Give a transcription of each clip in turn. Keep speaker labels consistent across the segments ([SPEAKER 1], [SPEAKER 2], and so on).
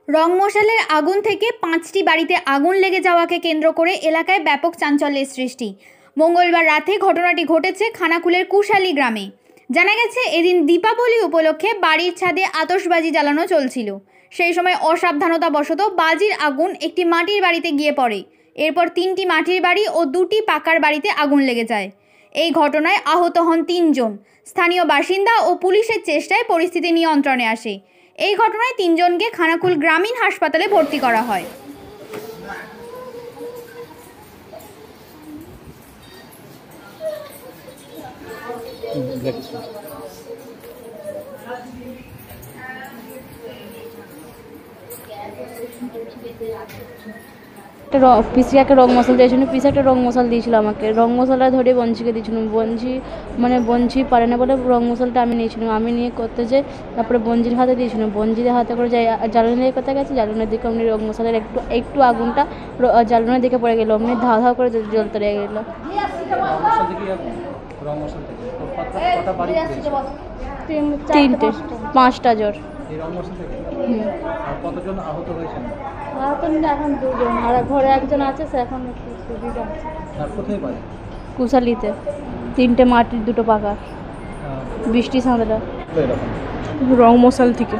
[SPEAKER 1] রংমশালের আগুন থেকে 5টি বাড়িতে আগুন লেগে যাওয়াকে কেন্দ্র করে এলাকায় ব্যাপক চাঞ্চল্যের সৃষ্টি। মঙ্গলবার রাতে ঘটনাটি ঘটেছে খানাকুলের কুশালী গ্রামে। জানা গেছে, এদিন দীপাবলি উপলক্ষে বাড়ির ছাদে আতশবাজি জ্বালানো চলছিল। সেই সময় অসাবধানতাবশত বাজির আগুন একটি মাটির বাড়িতে গিয়ে পড়ে। এরপর 3টি মাটির বাড়ি ও 2টি পাকার বাড়িতে আগুন লেগে যায়। এই ঘটনায় আহত হন 3 জন। স্থানীয় বাসিন্দা ও পুলিশের চেষ্টায় পরিস্থিতি নিয়ন্ত্রণে আসে। এই ঘটনায় 3 জনকে খানাকুল গ্রামীণ হাসপাতালে ভর্তি করা হয়।
[SPEAKER 2] পিসিয়াকে রং মশাল দিয়েছিল, পিসি একটা রং মশাল দিয়েছিল আমাকে। রং মশালটা ধরে বঞ্চিকে দিয়েছিলাম। বঞ্চি পারে না বলে রং মশালটা আমি নিয়েছিলাম। আমি নিয়ে করতে যাই, তারপরে বঞ্জির হাতে দিয়েছিলাম। বঞ্জির হাতে করে যাই জ্বালানির করতে গেছে। জ্বালানির দিকে অমনি রং মশালের একটু আগুনটা জ্বালানির দিকে পড়ে গেলো। অমনি ধাও ধাও করে জ্বলতে লেগে গেলো। 3টে 5টা জ্বর। এখন 2 জন, আর ঘরে একজন আছে, সে এখন সুবিধা আছে। কুশালিতে 3টে মাটির 2টো পাকার। বৃষ্টি সাঁতরা
[SPEAKER 3] রং মশাল থেকে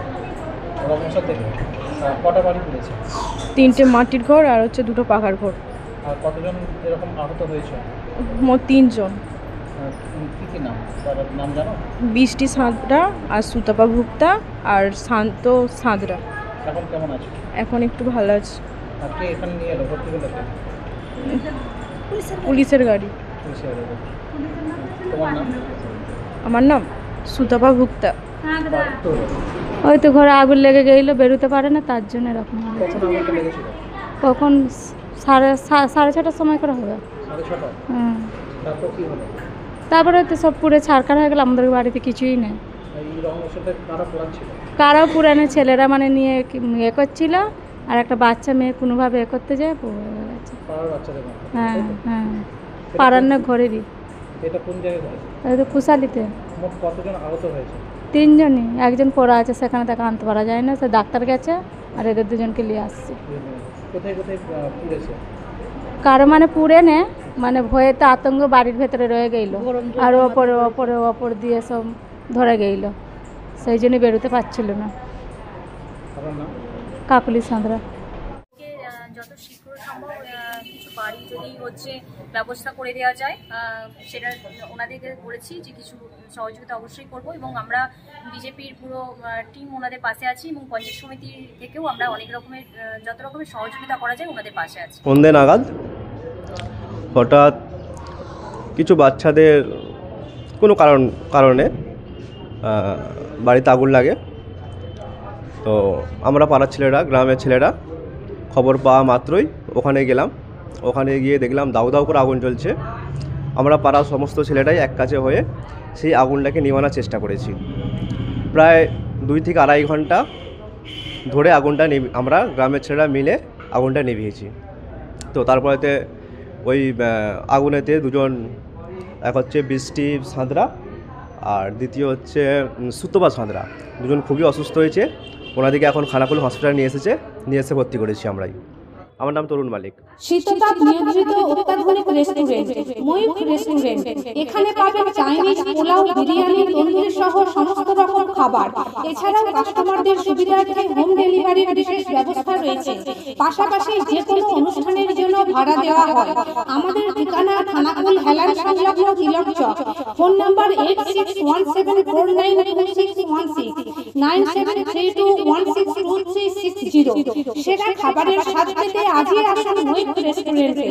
[SPEAKER 3] 3টে মাটির ঘর আর হচ্ছে 2টো পাকার ঘর।
[SPEAKER 4] কতজন এরকম আহত হয়েছে?
[SPEAKER 3] মোট 3 জন।
[SPEAKER 4] কি নাম, তার নাম জানো?
[SPEAKER 3] বৃষ্টি সাঁতরা আর সুতাপা ভুক্তা আর শান্ত সাঁতরা।
[SPEAKER 4] এখন কেমন আছে?
[SPEAKER 3] এখন একটু ভালো আছে।
[SPEAKER 4] আপনি এখানে নিয়ে এলো, ভর্তি করলো?
[SPEAKER 3] পুলিশের গাড়ি।
[SPEAKER 4] তোমার নাম?
[SPEAKER 3] আমার নাম সুতাপা ভুক্তা।
[SPEAKER 2] ওই তো ঘরে আগুন লেগে গেলো, বেরোতে পারে না, তার জন্য এরকম। কখন 6:30টার সময় করে হবে। হ্যাঁ, তারপরে তো সব পুরে ছাড়খাড় হয়ে গেল। আমাদের বাড়িতে কিছুই নেই। কারাও পুরানো ছেলেরা মানে নিয়ে ইয়ে করছিল, আর একটা বাচ্চা মেয়ে কোনোভাবে এ করতে যায় পড়ে গেছে। হ্যাঁ হ্যাঁ, পাড়ার না ঘরেরই। এটা কুশালিতে।
[SPEAKER 4] কতজন আহত হয়েছে?
[SPEAKER 2] 3 জনই। একজন পড়া আছে, সেখানে তাকে আনতে পারা যায় না, সে ডাক্তার গেছে, আর এদের 2 জনকে নিয়ে আসছে।
[SPEAKER 4] কোথায় কোথায় পুড়েছে?
[SPEAKER 2] কারো মানে পুড়ে নে, মানে ভয়েতে আতঙ্ক বাড়ির ভেতরে রয়ে গেল, আর ওপর দিয়ে সব ধরে গেল, সেই জন্য বেরোতে পারছিল না। কাকুলি সাঁতরা।
[SPEAKER 5] যত শীঘ্র সম্ভব কিছু বাড়ি যদি ব্যবস্থা করে দেওয়া যায়, সেটা ওনাদেরকে বলেছি যে কিছু সহযোগিতা অবশ্যই করব, এবং আমরা বিজেপির পুরো টিম ওনাদের পাশে আছি, এবং পঞ্চায়েত সমিতির থেকেও আমরা অনেক রকমের যত রকমের সহযোগিতা করা যায় ওনাদের পাশে আছি।
[SPEAKER 6] সন্ধ্যে নাগাদ হঠাৎ কিছু বাচ্চাদের কোনো কারণে বাড়িতে আগুন লাগে। তো আমরা পাড়ার ছেলেরা, গ্রামের ছেলেরা খবর পাওয়া মাত্রই ওখানে গেলাম। ওখানে গিয়ে দেখলাম দাউ দাউ করে আগুন জ্বলছে। আমরা পাড়ার সমস্ত ছেলেরাই এক কাছে হয়ে সেই আগুনটাকে নিভানোর চেষ্টা করেছি। প্রায় 2 থেকে আড়াই ঘন্টা ধরে আগুনটা আমরা গ্রামের ছেলেরা মিলে আগুনটা নিভিয়েছি। তো তারপরেতে ওই আগুনেতে 2 জন, এক হচ্ছে বৃষ্টি সাঁতরা আর দ্বিতীয় হচ্ছে সুতপা সাঁতরা, 2 জন খুবই অসুস্থ হয়েছে। ওনাদেরকে এখন খানাকুল হসপিটালে নিয়ে এসে ভর্তি করেছি আমরাই। আমার নাম তরুণ মালিক।
[SPEAKER 7] শীততাপ নিয়ন্ত্রিত অত্যাধুনিক রেস্টুরেন্ট ময়ূখ রেস্টুরেন্ট। এখানে পাবেন চাইনিজ, পোলাও, বিরিয়ানি, তন্দুরি সহ সমস্ত রকম খাবার। এছাড়াও কাস্টমারদের সুবিধার্থে হোম ডেলিভারির বিশেষ ব্যবস্থা রয়েছে। পাশাপাশি যে কোনো অনুষ্ঠানের জন্য ভাড়া দেওয়া হয়। আমাদের ঠিকানা খানাকুল হেলান সংলগ্ন তিলক চক। Phone number 8617492616 9732162360। সেরা খাবারের স্বাদ পেতে আজই আসুন ময়ূখ রেস্টুরেন্টে।